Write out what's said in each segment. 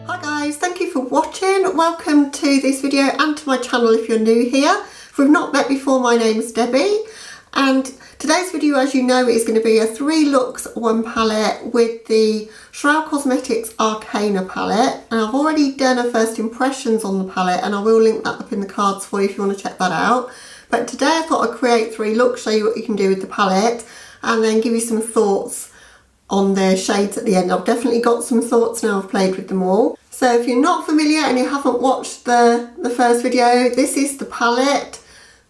Hi guys, thank you for watching. Welcome to this video and to my channel if you're new here. If we've not met before, my name's Debbie and today's video, as you know, is going to be a 3 looks 1 palette with the Shroud Cosmetics Arcana palette, and I've already done a first impressions on the palette and I will link that up in the cards for you if you want to check that out. But today I thought I'd create 3 looks, show you what you can do with the palette and then give you some thoughts on the shades at the end. I've definitely got some thoughts now I've played with them all. So if you're not familiar and you haven't watched the first video, this is the palette.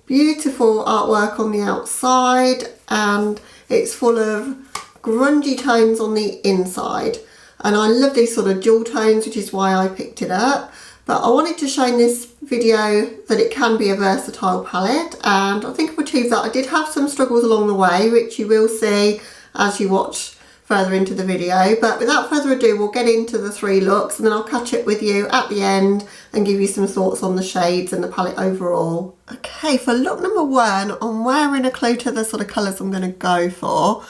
Beautiful artwork on the outside and it's full of grungy tones on the inside. And I love these sort of dual tones, which is why I picked it up. But I wanted to show in this video that it can be a versatile palette, and I think I've achieved that. I did have some struggles along the way, which you will see as you watch further into the video, but without further ado we'll get into the 3 looks and then I'll catch up with you at the end and give you some thoughts on the shades and the palette overall. Okay, for look number 1, I'm wearing a clue to the sort of colours I'm going to go for.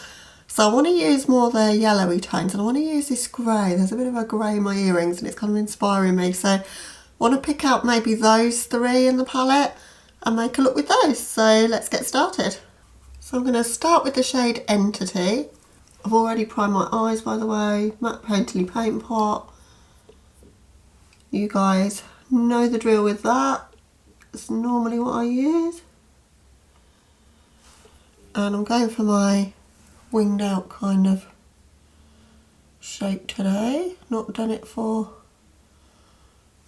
So I want to use more of the yellowy tones and I want to use this grey. There's a bit of a grey in my earrings and it's kind of inspiring me, so I want to pick out maybe those 3 in the palette and make a look with those. So let's get started. So I'm going to start with the shade Entity. I've already primed my eyes, by the way, matte painterly paint pot. You guys know the drill with that. It's normally what I use. And I'm going for my winged out kind of shape today. Not done it for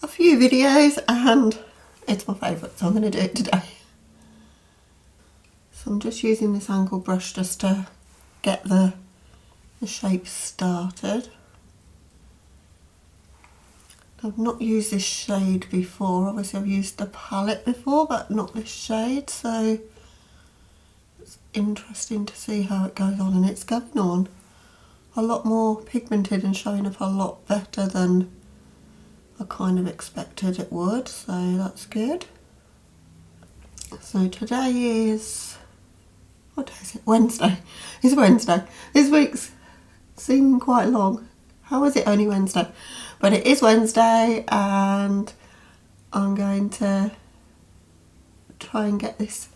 a few videos and it's my favourite, so I'm going to do it today. So I'm just using this angle brush just to get the shape started. I've not used this shade before. Obviously I've used the palette before but not this shade, so it's interesting to see how it goes on, and it's going on a lot more pigmented and showing up a lot better than I kind of expected it would, so that's good. So today is, what day is it? Wednesday. It's Wednesday. This week's seemed quite long. How is it only Wednesday? But it is Wednesday and I'm going to try and get this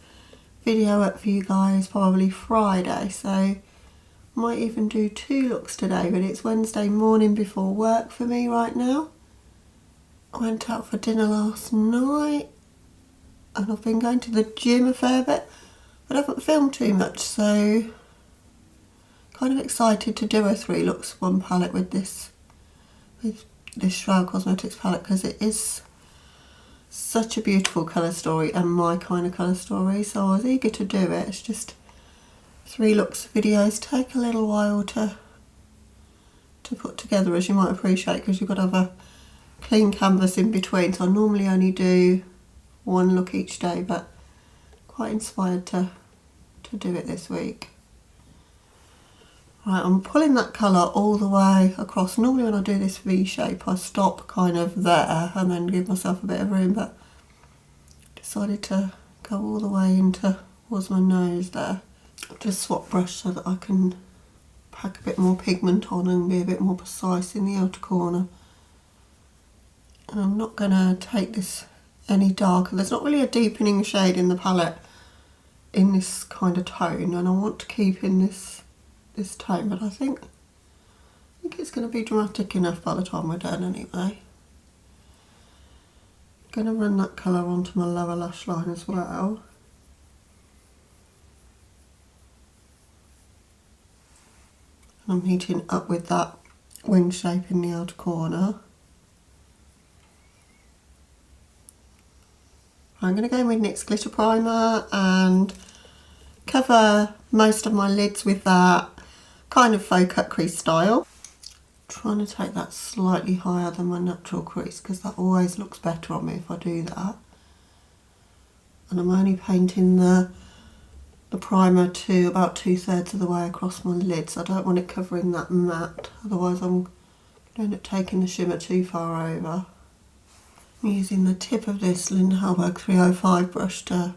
video up for you guys probably Friday, so I might even do 2 looks today, but it's Wednesday morning before work for me right now. I went out for dinner last night and I've been going to the gym a fair bit, but I haven't filmed too much, so kind of excited to do a 3 looks 1 palette with this Shroud Cosmetics palette, because it is such a beautiful colour story and my kind of colour story, so I was eager to do it. It's just 3 looks videos take a little while to put together, as you might appreciate, because you've got to have a clean canvas in between, so I normally only do 1 look each day, but quite inspired to do it this week. Right, I'm pulling that colour all the way across. Normally when I do this V shape I stop kind of there and then give myself a bit of room, but decided to go all the way into towards my nose there. Just swap brush so that I can pack a bit more pigment on and be a bit more precise in the outer corner. And I'm not going to take this any darker. There's not really a deepening shade in the palette in this kind of tone, and I want to keep in this tone, but I think it's going to be dramatic enough by the time we're done anyway. I'm going to run that colour onto my lower lash line as well. And I'm heating up with that wing shape in the outer corner. I'm going to go in with NYX Glitter Primer and cover most of my lids with that kind of faux cut crease style. Trying to take that slightly higher than my natural crease because that always looks better on me if I do that. And I'm only painting the primer to about 2/3 of the way across my lids. I don't want it covering that matte, otherwise I'm going to end up taking the shimmer too far over. I'm using the tip of this Linda Hallberg 305 brush to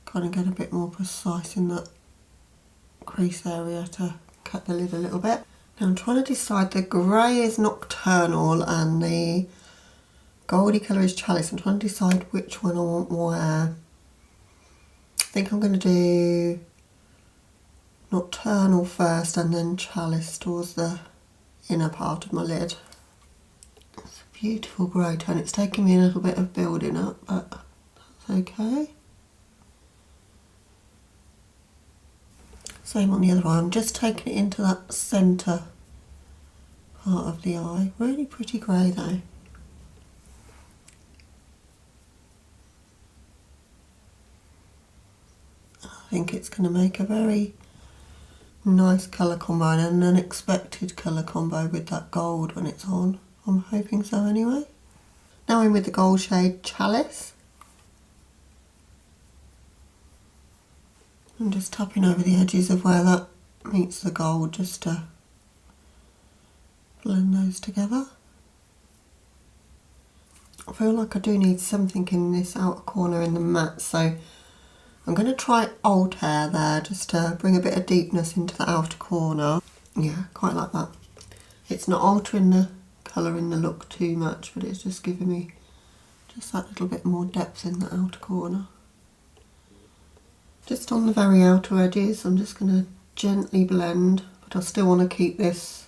kind of get a bit more precise in that crease area to cut the lid a little bit. Now I'm trying to decide, the grey is Nocturnal and the goldy colour is Chalice. I'm trying to decide which one I want where. I think I'm going to do Nocturnal first and then Chalice towards the inner part of my lid. It's a beautiful grey tone. It's taking me a little bit of building up, but that's okay. Same on the other eye. I'm just taking it into that centre part of the eye. Really pretty grey though. I think it's going to make a very nice colour combo and an unexpected colour combo with that gold when it's on. I'm hoping so anyway. Now in with the gold shade Chalice. I'm just tapping over the edges of where that meets the gold just to blend those together. I feel like I do need something in this outer corner in the matte, so I'm going to try Altair there just to bring a bit of deepness into the outer corner. Yeah, quite like that. It's not altering the colour in the look too much, but it's just giving me just that little bit more depth in the outer corner. Just on the very outer edges, I'm just going to gently blend, but I still want to keep this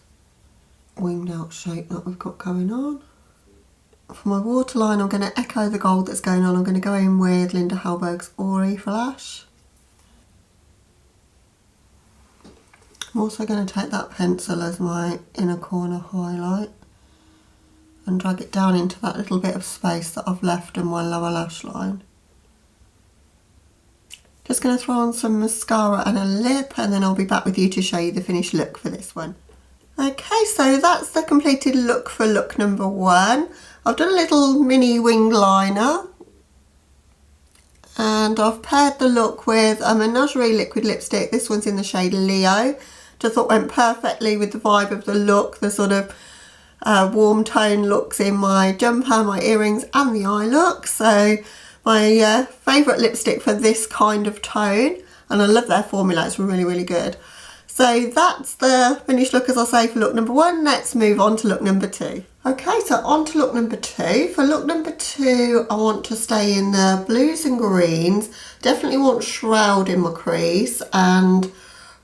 winged out shape that we've got going on. For my waterline, I'm going to echo the gold that's going on. I'm going to go in with Linda Hallberg's Ori Flash. I'm also going to take that pencil as my inner corner highlight and drag it down into that little bit of space that I've left in my lower lash line. Just going to throw on some mascara and a lip, and then I'll be back with you to show you the finished look for this one. Okay, so that's the completed look for look number 1. I've done a little mini winged liner and I've paired the look with a Menagerie liquid lipstick. This one's in the shade Leo. Just thought went perfectly with the vibe of the look, the sort of warm tone looks in my jumper, my earrings and the eye look. So my favourite lipstick for this kind of tone, and I love their formula, it's really, really good. So that's the finished look, as I say, for look number 1. Let's move on to look number 2. Okay, so on to look number 2. For look number 2, I want to stay in the blues and greens. Definitely want Shroud in my crease and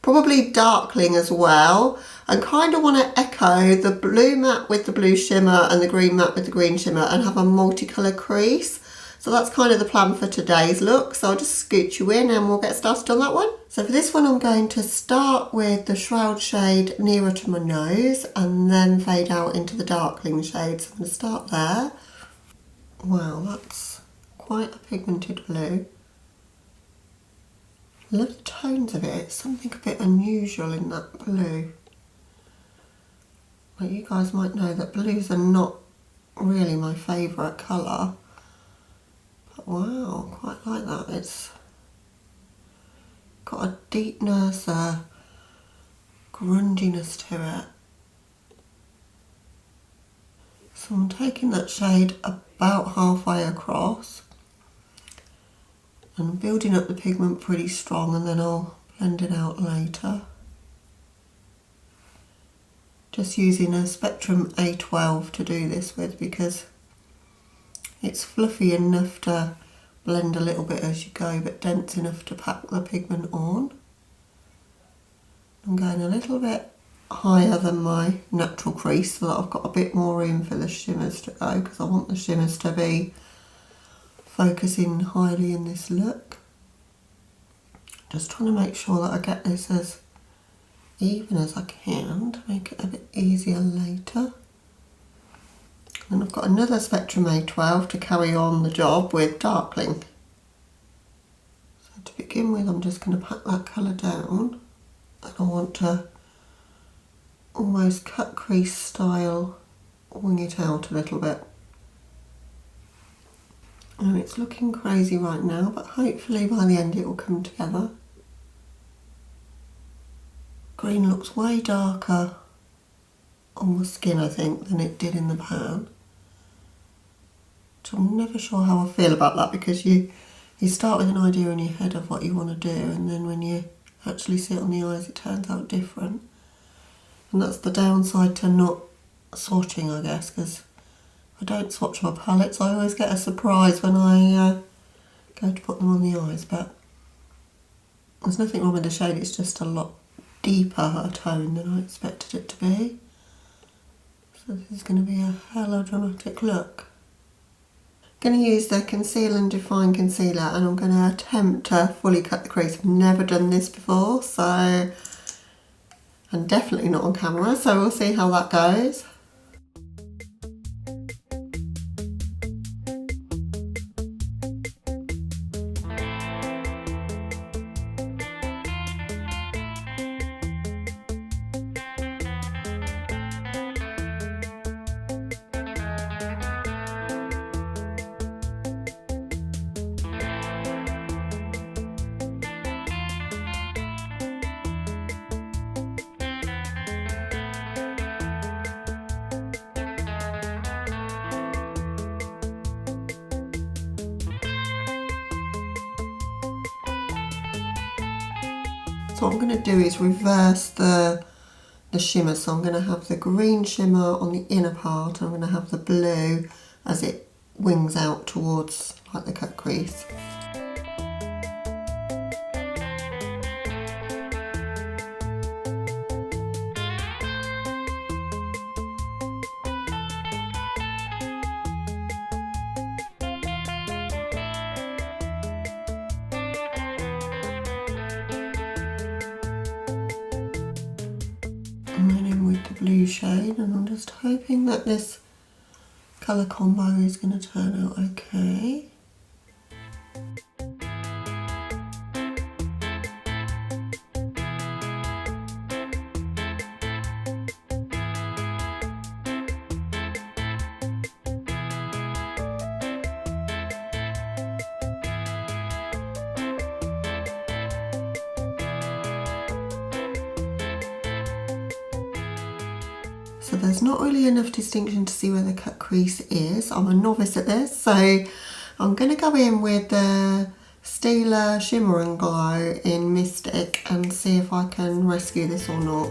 probably Darkling as well. And kind of want to echo the blue matte with the blue shimmer and the green matte with the green shimmer and have a multicolour crease. So that's kind of the plan for today's look. So I'll just scoot you in and we'll get started on that one. So for this one, I'm going to start with the Shroud shade nearer to my nose and then fade out into the Darkling shade. So I'm going to start there. Wow, that's quite a pigmented blue. I love the tones of it. It's something a bit unusual in that blue. Well, you guys might know that blues are not really my favourite colour. Wow, quite like that. It's got a deepness, a grunginess to it. So I'm taking that shade about halfway across and building up the pigment pretty strong, and then I'll blend it out later. Just using a Spectrum A12 to do this with because it's fluffy enough to blend a little bit as you go, but dense enough to pack the pigment on. I'm going a little bit higher than my natural crease so that I've got a bit more room for the shimmers to go, because I want the shimmers to be focusing highly in this look. Just trying to make sure that I get this as even as I can to make it a bit easier later. And I've got another Spectrum A12 to carry on the job with Darkling. So to begin with, I'm just going to pack that colour down, and I want to almost cut crease style wing it out a little bit. And it's looking crazy right now, but hopefully by the end it will come together. Green looks way darker on the skin, I think, than it did in the pan. So I'm never sure how I feel about that, because you start with an idea in your head of what you want to do, and then when you actually see it on the eyes it turns out different. And that's the downside to not swatching, I guess, because I don't swatch my palettes. I always get a surprise when I go to put them on the eyes, but there's nothing wrong with the shade, it's just a lot deeper a tone than I expected it to be. So this is going to be a hella dramatic look. I'm going to use the Conceal and Define Concealer, and I'm going to attempt to fully cut the crease. I've never done this before, so, and definitely not on camera, so we'll see how that goes. So what I'm going to do is reverse the shimmer. So I'm going to have the green shimmer on the inner part, and I'm going to have the blue as it wings out towards like the cut crease. And then in with the blue shade, and I'm just hoping that this colour combo is going to turn out okay. So there's not really enough distinction to see where the cut crease is. I'm a novice at this, so I'm going to go in with the Stila Shimmer and Glow in Mystic and see if I can rescue this or not.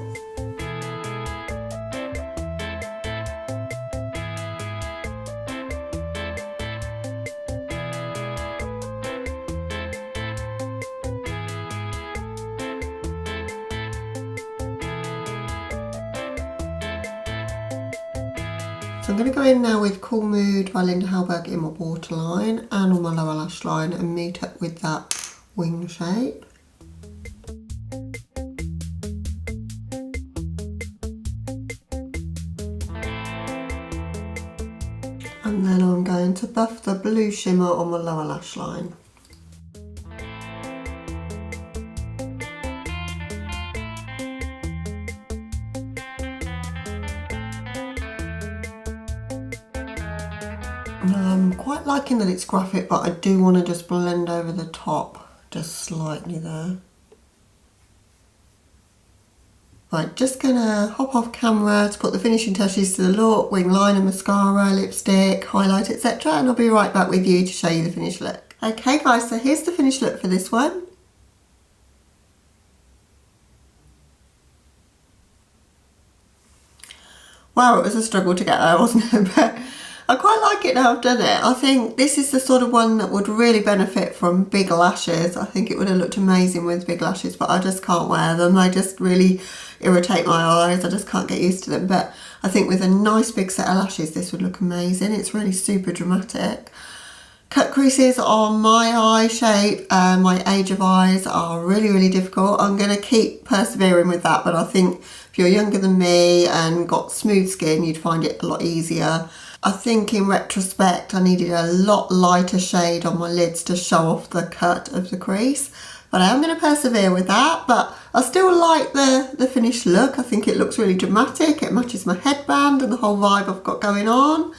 So I'm going to go in now with Cool Mood by Linda Hallberg in my waterline and on my lower lash line and meet up with that wing shape. And then I'm going to buff the blue shimmer on my lower lash line. I'm quite liking that it's graphic, but I do want to just blend over the top just slightly there. Right, just gonna hop off camera to put the finishing touches to the look, wing liner, mascara, lipstick, highlight, etc. And I'll be right back with you to show you the finished look. Okay guys, so here's the finished look for this one. Wow, it was a struggle to get there, wasn't it? But I quite like it now I've done it. I think this is the sort of one that would really benefit from big lashes. I think it would have looked amazing with big lashes, but I just can't wear them. They just really irritate my eyes. I just can't get used to them. But I think with a nice big set of lashes, this would look amazing. It's really super dramatic. Cut creases on my eye shape and my age of eyes are really, really difficult. I'm going to keep persevering with that, but I think if you're younger than me and got smooth skin, you'd find it a lot easier. I think in retrospect I needed a lot lighter shade on my lids to show off the cut of the crease, but I am going to persevere with that. But I still like the finished look. I think it looks really dramatic. It matches my headband and the whole vibe I've got going on.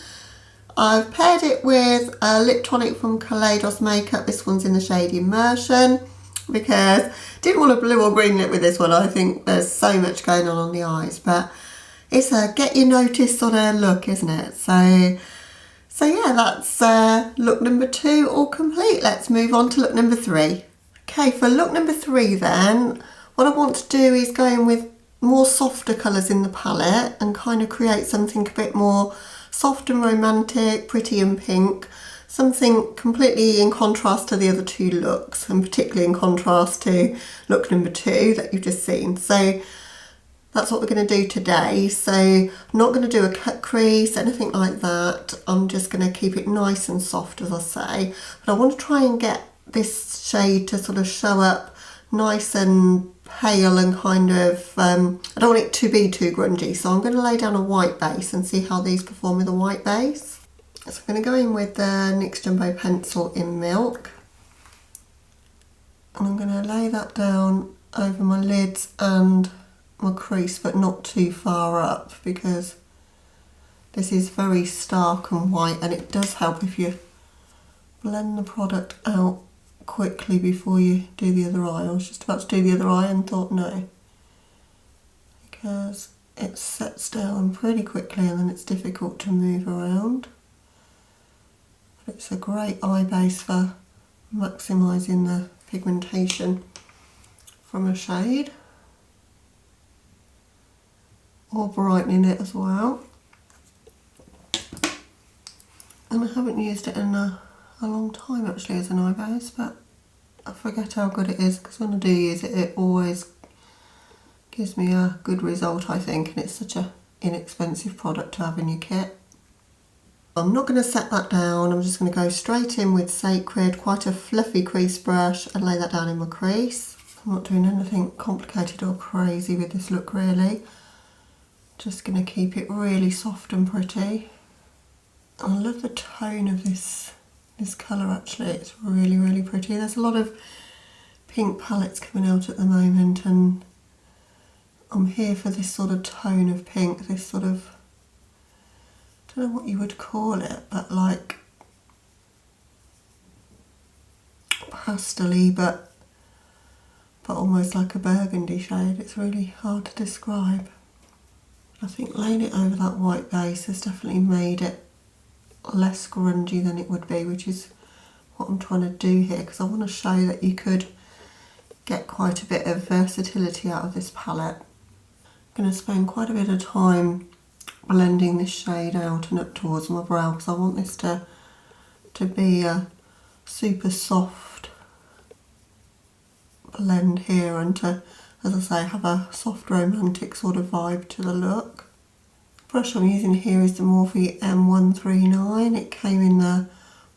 I've paired it with a lip tonic from Kaleidos Makeup. This one's in the shade Immersion because I didn't want a blue or green lip with this one. I think there's so much going on the eyes, but it's a get you noticed sort of look, isn't it? So yeah, that's look number 2 all complete. Let's move on to look number 3. Okay, for look number 3 then, what I want to do is go in with more softer colours in the palette and kind of create something a bit more soft and romantic, pretty and pink. Something completely in contrast to the other two looks, and particularly in contrast to look number 2 that you've just seen. So that's what we're going to do today. So I'm not going to do a cut crease, anything like that. I'm just going to keep it nice and soft, as I say. But I want to try and get this shade to sort of show up nice and pale and kind of, I don't want it to be too grungy. So I'm going to lay down a white base and see how these perform with a white base. So I'm going to go in with the NYX Jumbo Pencil in Milk. And I'm going to lay that down over my lids and my crease, but not too far up, because this is very stark and white, and it does help if you blend the product out quickly before you do the other eye. I was just about to do the other eye and thought no, because it sets down pretty quickly and then it's difficult to move around. But it's a great eye base for maximising the pigmentation from a shade, or brightening it as well. And I haven't used it in a long time actually as an eye base, but I forget how good it is, because when I do use it, it always gives me a good result, I think, and it's such an inexpensive product to have in your kit. I'm not going to set that down, I'm just going to go straight in with Sacred, quite a fluffy crease brush, and lay that down in my crease. I'm not doing anything complicated or crazy with this look really. Just going to keep it really soft and pretty. I love the tone of this colour actually, it's really, really pretty. There's a lot of pink palettes coming out at the moment, and I'm here for this sort of tone of pink, this sort of, I don't know what you would call it, but like pastel-y, but almost like a burgundy shade. It's really hard to describe. I think laying it over that white base has definitely made it less grungy than it would be, which is what I'm trying to do here, because I want to show that you could get quite a bit of versatility out of this palette. I'm going to spend quite a bit of time blending this shade out and up towards my brow, because I want this to be a super soft blend here, and to, as I say, have a soft romantic sort of vibe to the look. The brush I'm using here is the Morphe M139. It came in the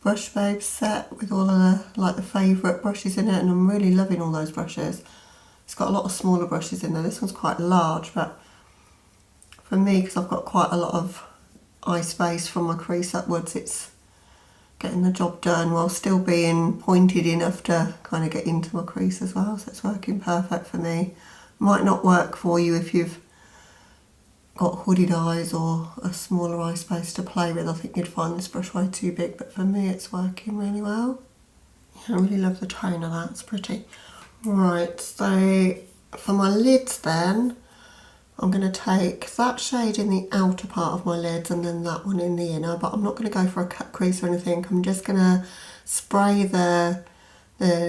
Brush Babe set with all of the favourite brushes in it, and I'm really loving all those brushes. It's got a lot of smaller brushes in there. This one's quite large, but for me, because I've got quite a lot of eye space from my crease upwards, it's getting the job done while still being pointed enough to kind of get into my crease as well, so it's working perfect for me. Might not work for you if you've got hooded eyes or a smaller eye space to play with. I think you'd find this brush way too big, but for me it's working really well. I really love the tone of that, it's pretty. Right, so for my lids then, I'm going to take that shade in the outer part of my lids and then that one in the inner, but I'm not going to go for a cut crease or anything. I'm just going to spray the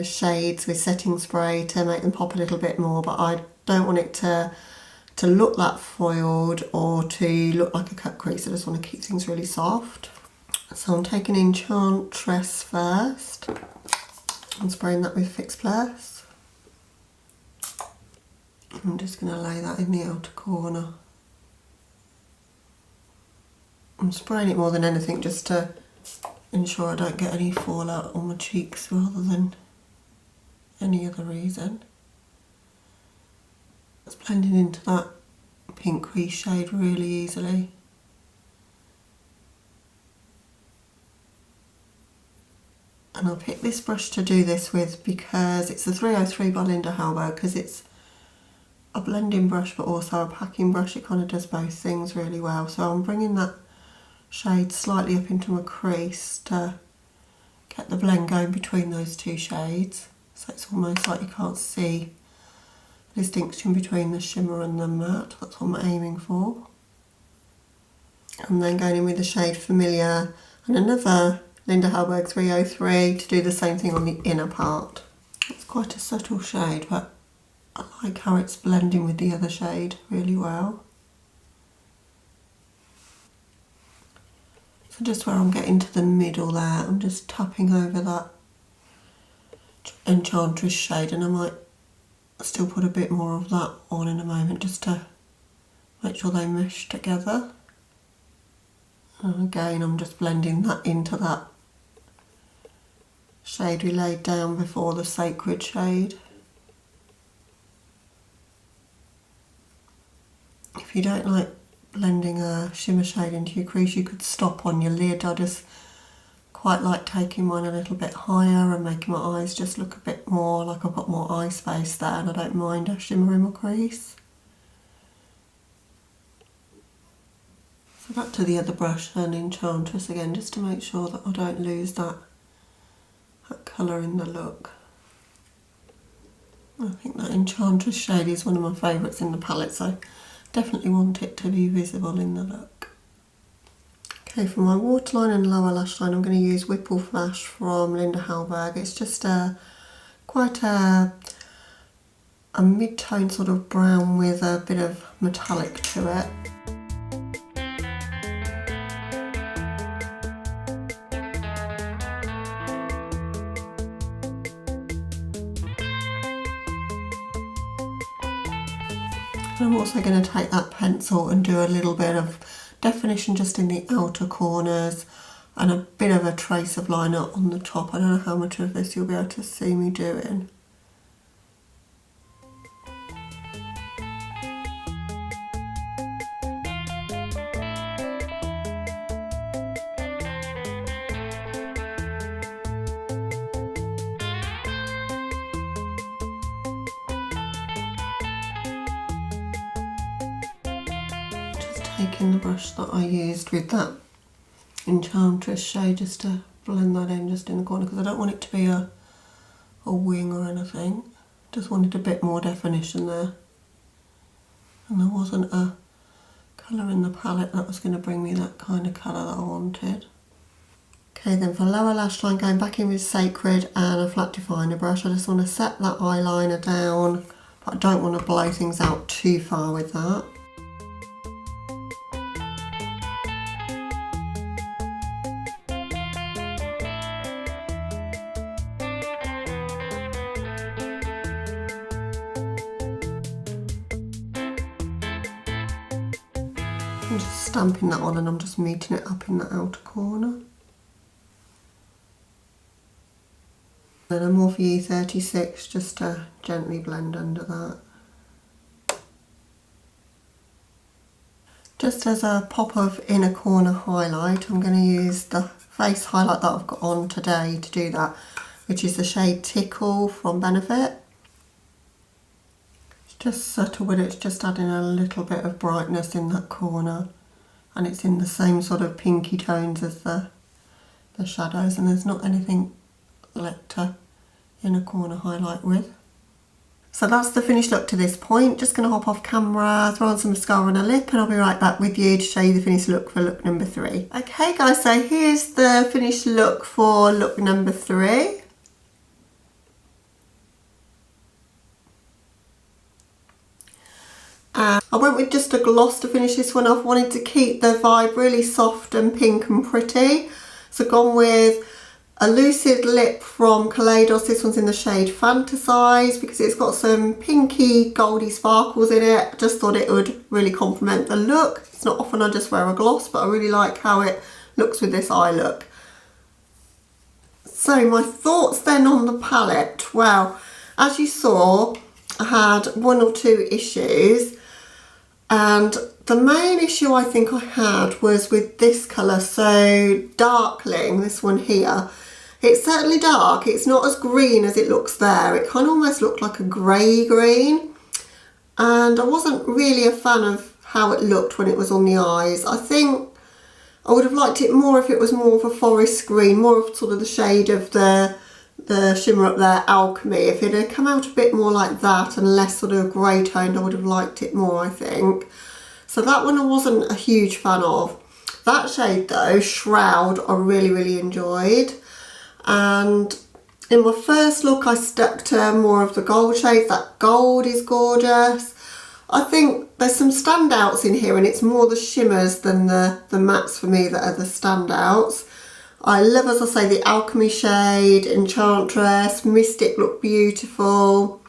shades with setting spray to make them pop a little bit more, but I don't want it to look that foiled or to look like a cut crease. I just want to keep things really soft. So I'm taking Enchantress first and spraying that with Fix Plus. I'm just going to lay that in the outer corner. I'm spraying it more than anything just to ensure I don't get any fallout on my cheeks rather than any other reason. It's blending into that pink crease shade really easily. And I picked this brush to do this with because it's the 303 by Linda Hallberg, because it's a blending brush but also a packing brush. It kind of does both things really well. So I'm bringing that shade slightly up into my crease to get the blend going between those two shades. So it's almost like you can't see the distinction between the shimmer and the matte. That's what I'm aiming for. And then going in with the shade Familiar and another Linda Hallberg 303 to do the same thing on the inner part. It's quite a subtle shade, but I like how it's blending with the other shade really well. So just where I'm getting to the middle there, I'm just tapping over that Enchantress shade, and I might still put a bit more of that on in a moment just to make sure they mesh together. And again, I'm just blending that into that shade we laid down before, the Sacred shade. If you don't like blending a shimmer shade into your crease, you could stop on your lid. I just quite like taking mine a little bit higher and making my eyes just look a bit more like I've got more eye space there, and I don't mind a shimmer in my crease. So back to the other brush and Enchantress again, just to make sure that I don't lose that colour in the look. I think that Enchantress shade is one of my favourites in the palette, so definitely want it to be visible in the look. Okay, for my waterline and lower lash line, I'm going to use Whipple Flash from Linda Hallberg. It's just quite a mid-tone sort of brown with a bit of metallic to it. I'm also going to take that pencil and do a little bit of definition just in the outer corners and a bit of a trace of liner on the top. I don't know how much of this you'll be able to see me doing. Taking the brush that I used with that Enchantress shade just to blend that in just in the corner, because I don't want it to be a wing or anything. Just wanted a bit more definition there, and there wasn't a colour in the palette that was going to bring me that kind of colour that I wanted. Okay, then for lower lash line, going back in with Sacred and a flat definer brush, I just want to set that eyeliner down, but I don't want to blow things out too far with that. I'm just stamping that on and I'm just meeting it up in that outer corner. Then a Morphe E36 just to gently blend under that. Just as a pop of inner corner highlight, I'm going to use the face highlight that I've got on today to do that, which is the shade Tickle from Benefit. Just subtle with it, it's just adding a little bit of brightness in that corner, and it's in the same sort of pinky tones as the shadows, and there's not anything left to inner corner highlight with. So that's the finished look to this point. Just going to hop off camera, throw on some mascara and a lip, and I'll be right back with you to show you the finished look for look number 3. Okay guys, so here's the finished look for look number 3. I went with just a gloss to finish this one off. Wanted to keep the vibe really soft and pink and pretty, so gone with a Lucid lip from Kaleidos. This one's in the shade Fantasize because it's got some pinky goldy sparkles in it. I just thought it would really complement the look. It's not often I just wear a gloss, but I really like how it looks with this eye look. So my thoughts then on the palette. Well, as you saw, I had 1 or 2 issues, and the main issue I think I had was with this colour, so Darkling, this one here. It's certainly dark, it's not as green as it looks there. It kind of almost looked like a grey green, and I wasn't really a fan of how it looked when it was on the eyes. I think I would have liked it more if it was more of a forest green, more of sort of the shade of the shimmer up there, Alchemy. If it had come out a bit more like that and less sort of grey toned, I would have liked it more, I think. So that one I wasn't a huge fan of. That shade though, Shroud, I really enjoyed. And In my first look I stuck to more of the gold shades. That gold is gorgeous. I think there's some standouts in here, and it's more the shimmers than the mattes for me that are the standouts. I love, as I say, the Alchemy shade, Enchantress, Mystic look beautiful.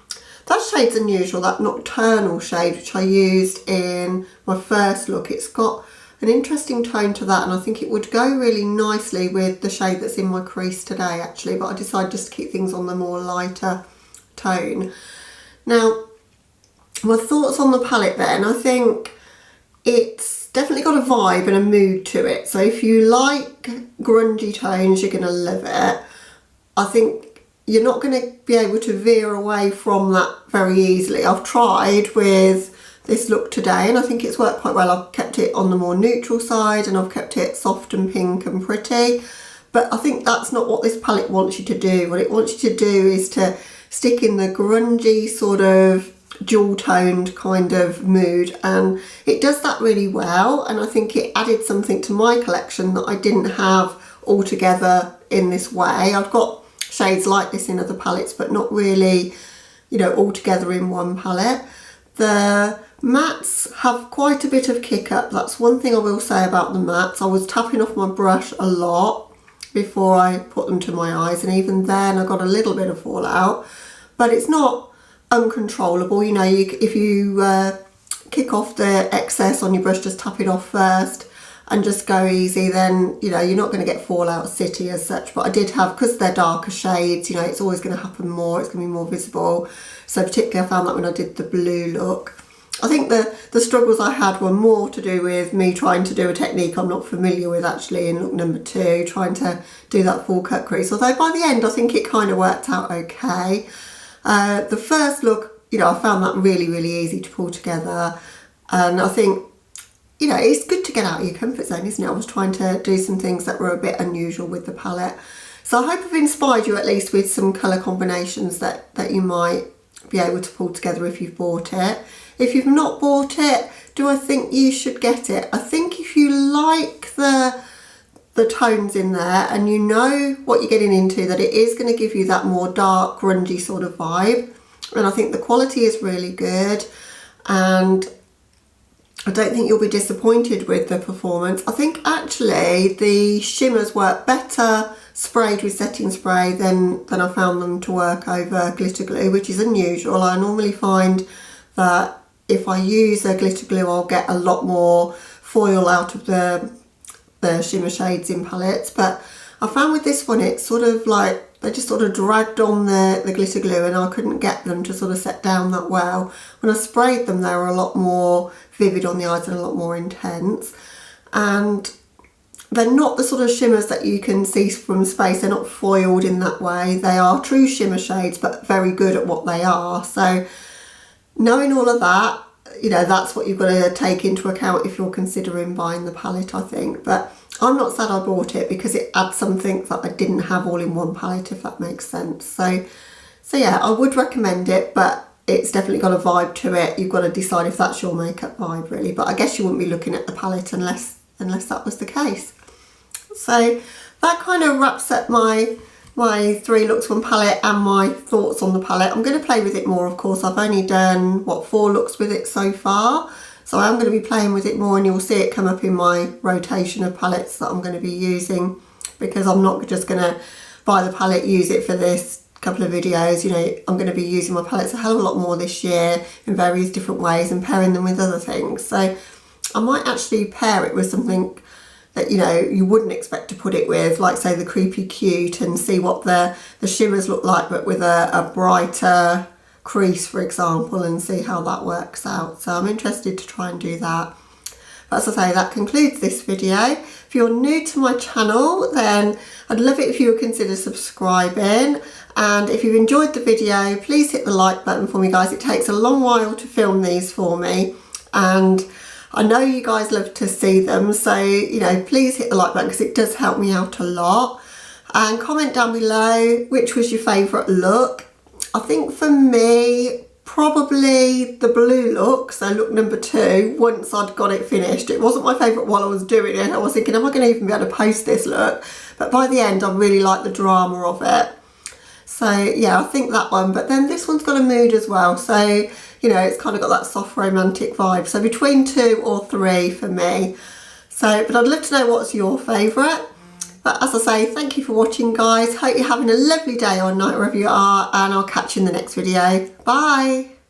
That shade's unusual, that Nocturnal shade, which I used in my first look. It's got an interesting tone to that, and I think it would go really nicely with the shade that's in my crease today actually, but I decided just to keep things on the more lighter tone. Now, my thoughts on the palette then, I think it's definitely got a vibe and a mood to it. So if you like grungy tones, you're going to love it. I think you're not going to be able to veer away from that very easily. I've tried with this look today and I think it's worked quite well. I've kept it on the more neutral side and I've kept it soft and pink and pretty. But I think that's not what this palette wants you to do. What it wants you to do is to stick in the grungy sort of dual toned kind of mood, and it does that really well, and I think it added something to my collection that I didn't have altogether in this way. I've got shades like this in other palettes but not really, you know, all together in one palette. The mattes have quite a bit of kick up. That's one thing I will say about the mattes. I was tapping off my brush a lot before I put them to my eyes, and even then I got a little bit of fallout, but it's not uncontrollable. You know, if you kick off the excess on your brush, just tap it off first and just go easy, then, you know, you're not going to get fallout city as such. But I did have, because they're darker shades, you know, it's always going to happen more, it's going to be more visible. So particularly I found that when I did the blue look. I think the struggles I had were more to do with me trying to do a technique I'm not familiar with actually in look number 2, trying to do that full cut crease, although by the end I think it kind of worked out okay. The first look, you know, I found that really, really easy to pull together, and I think, you know, it's good to get out of your comfort zone, isn't it? I was trying to do some things that were a bit unusual with the palette. So I hope I've inspired you at least with some colour combinations that you might be able to pull together if you've bought it. If you've not bought it, do I think you should get it? I think if you like the tones in there and you know what you're getting into, that it is going to give you that more dark grungy sort of vibe, and I think the quality is really good, and I don't think you'll be disappointed with the performance. I think actually the shimmers work better sprayed with setting spray than I found them to work over glitter glue, which is unusual. I normally find that if I use a glitter glue I'll get a lot more foil out of the shimmer shades in palettes, but I found with this one it's sort of like they just sort of dragged on the glitter glue and I couldn't get them to sort of set down that well. When I sprayed them they were a lot more vivid on the eyes and a lot more intense, and they're not the sort of shimmers that you can see from space. They're not foiled in that way. They are true shimmer shades but very good at what they are. So knowing all of that, you know, that's what you've got to take into account if you're considering buying the palette, I think. But I'm not sad I bought it because it adds something that I didn't have all in one palette, if that makes sense. So yeah, I would recommend it, but it's definitely got a vibe to it. You've got to decide if that's your makeup vibe really, but I guess you wouldn't be looking at the palette unless that was the case. So that kind of wraps up my 3 looks one palette and my thoughts on the palette. I'm going to play with it more, of course. I've only done, what, 4 looks with it so far. So I'm going to be playing with it more, and you'll see it come up in my rotation of palettes that I'm going to be using, because I'm not just going to buy the palette, use it for this couple of videos. You know, I'm going to be using my palettes a hell of a lot more this year in various different ways and pairing them with other things. So I might actually pair it with something that, you know, you wouldn't expect to put it with, like say the Creepy Cute, and see what the shimmers look like but with a brighter crease, for example, and see how that works out. So I'm interested to try and do that. But as I say, that concludes this video. If you're new to my channel, then I'd love it if you would consider subscribing, and if you've enjoyed the video, please hit the like button for me, guys. It takes a long while to film these for me, and I know you guys love to see them, so, you know, please hit the like button because it does help me out a lot. And comment down below which was your favourite look. I think for me, probably the blue look, so look number 2, once I'd got it finished. It wasn't my favourite while I was doing it. I was thinking, am I going to even be able to post this look? But by the end, I really liked the drama of it. So yeah, I think that one, but then this one's got a mood as well, so you know, it's kind of got that soft romantic vibe, so between 2 or 3 for me. So, but I'd love to know what's your favourite. But as I say, thank you for watching, guys. Hope you're having a lovely day or night wherever you are, and I'll catch you in the next video. Bye.